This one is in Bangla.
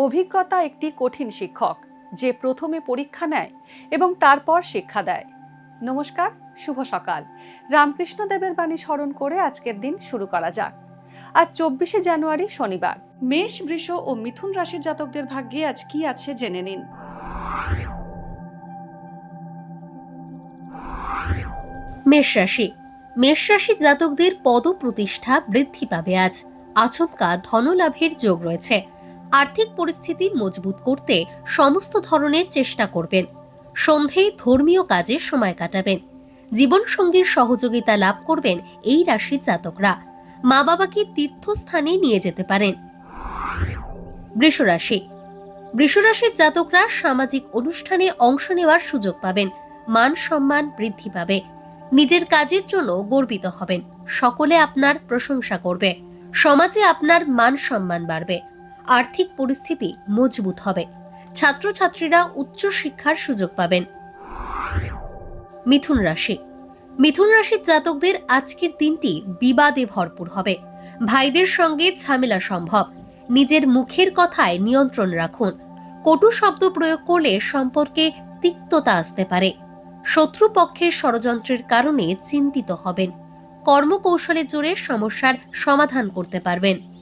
অভিজ্ঞতা একটি কঠিন শিক্ষক, যে প্রথমে পরীক্ষা নেয় এবং তারপর শিক্ষা দেয়। নমস্কার, শুভ সকাল। রামকৃষ্ণদেবের বাণী স্মরণ করে আজকের দিন শুরু করা যাক। আজ 24শে জানুয়ারি, শনিবার। মেষ, বৃষ ও মিথুন রাশির জাতকদের ভাগ্যে আজ কি আছে জেনে নিন। মেষ রাশি। মেষ রাশির জাতকদের পদ প্রতিষ্ঠা বৃদ্ধি পাবে। আজ আচমকা ধনলাভের যোগ রয়েছে। আর্থিক পরিস্থিতি মজবুত করতে সমস্ত ধরনের চেষ্টা করবেন। সন্ধেয় ধর্মীয় কাজে সময় কাটাবেন। জীবনসঙ্গীর সহযোগিতা লাভ করবেন এই রাশির জাতকরা। মা বাবাকে তীর্থস্থানে নিয়ে যেতে পারেন। বৃষ রাশি। বৃষ রাশির জাতকরা সামাজিক অনুষ্ঠানে অংশ নেওয়ার সুযোগ পাবেন। মান সম্মান বৃদ্ধি পাবে। নিজের কাজের জন্য গর্বিত হবেন। সকলে আপনার প্রশংসা করবে। সমাজে আপনার মান সম্মান বাড়বে। আর্থিক পরিস্থিতি মজবুত হবে। ছাত্রছাত্রীরা উচ্চ শিক্ষার সুযোগ পাবেন। মিথুন রাশি। মিথুন রাশির জাতকদের আজকের দিনটি বিবাদে ভরপুর হবে। ভাইদের সঙ্গে ঝামেলা সম্ভব। নিজের মুখের কথায় নিয়ন্ত্রণ রাখুন। কটু শব্দ প্রয়োগ করলে সম্পর্কে তিক্ততা আসতে পারে। শত্রুপক্ষের ষড়যন্ত্রের কারণে চিন্তিত হবেন। কর্মকৌশলের জোরে সমস্যার সমাধান করতে পারবেন।